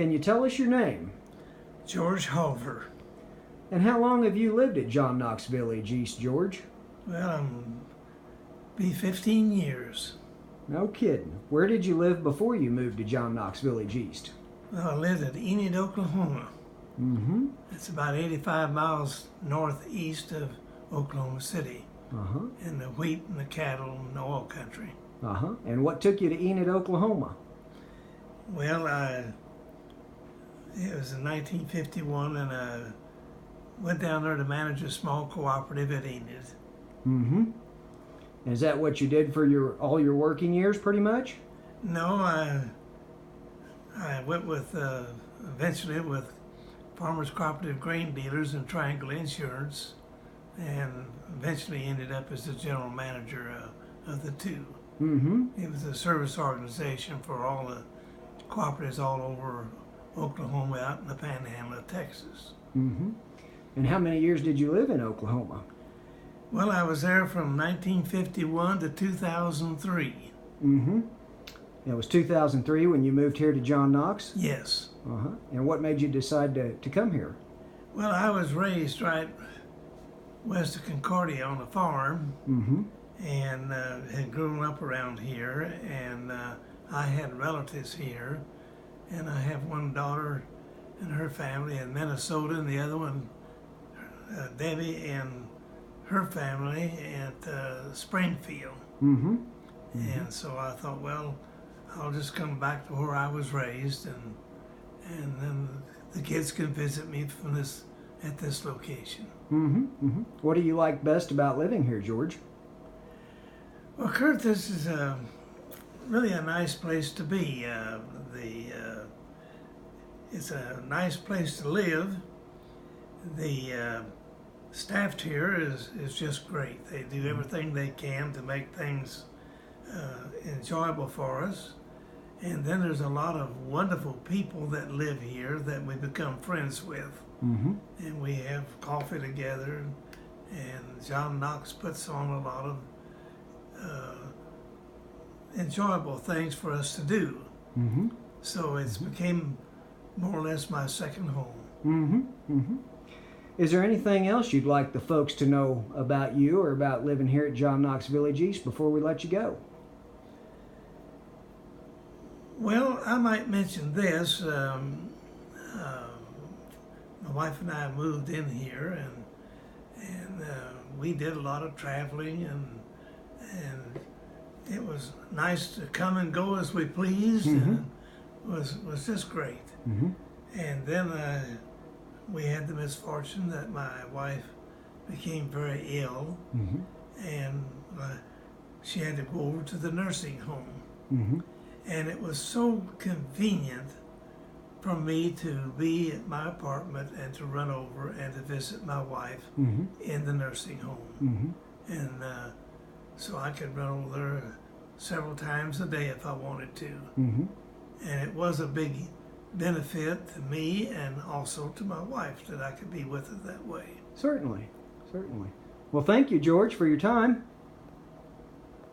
Can you tell us your name? George Hulver. And how long have you lived at John Knox Village East, George? Well, be 15 years. No kidding. Where did you live before you moved to John Knox Village East? Well, I lived at Enid, Oklahoma. Mm-hmm. It's about 85 miles northeast of Oklahoma City, Uh-huh. in the wheat and the cattle and the oil country. Uh-huh. And what took you to Enid, Oklahoma? Well, it was in 1951, and I went down there to manage a small cooperative at Enid. Mm-hmm. And is that what you did for all your working years, pretty much? No, I went with eventually with Farmers Cooperative Grain Dealers and Triangle Insurance, and eventually ended up as the general manager of the two. Mm-hmm. It was a service organization for all the cooperatives all over Oklahoma, out in the panhandle of Texas. Mm-hmm. And how many years did you live in Oklahoma? Well, I was there from 1951 to 2003. Mm-hmm. It was 2003 when you moved here to John Knox? Yes. Uh-huh. And what made you decide to come here? Well, I was raised right west of Concordia on a farm, Mm-hmm. and had grown up around here, and I had relatives here, and I have one daughter and her family in Minnesota, and the other one, Debbie and her family at Springfield. Mm-hmm. Mm-hmm. And so I thought, well, I'll just come back to where I was raised, and then the kids can visit me at this location. Mm-hmm. Mm-hmm. What do you like best about living here, George? Well, Kurt, this is really a nice place to be. It's a nice place to live. The staff here is just great. They do everything they can to make things enjoyable for us. And then there's a lot of wonderful people that live here that we become friends with. Mm-hmm. And we have coffee together, and John Knox puts on a lot of enjoyable things for us to do. Mm-hmm. So it's became more or less my second home. Mm-hmm. Mm-hmm. Is there anything else you'd like the folks to know about you or about living here at John Knox Village East before we let you go? Well, I might mention this. My wife and I moved in here, and we did a lot of traveling, and it was nice to come and go as we pleased, Mm-hmm. and it was just great. Mm-hmm. And then we had the misfortune that my wife became very ill, Mm-hmm. and she had to go over to the nursing home. Mm-hmm. And it was so convenient for me to be at my apartment and to run over and to visit my wife Mm-hmm. in the nursing home. Mm-hmm. And so I could run over there several times a day if I wanted to. Mm-hmm. And it was a big benefit to me and also to my wife that I could be with her that way. Certainly. Certainly. Well, thank you, George, for your time.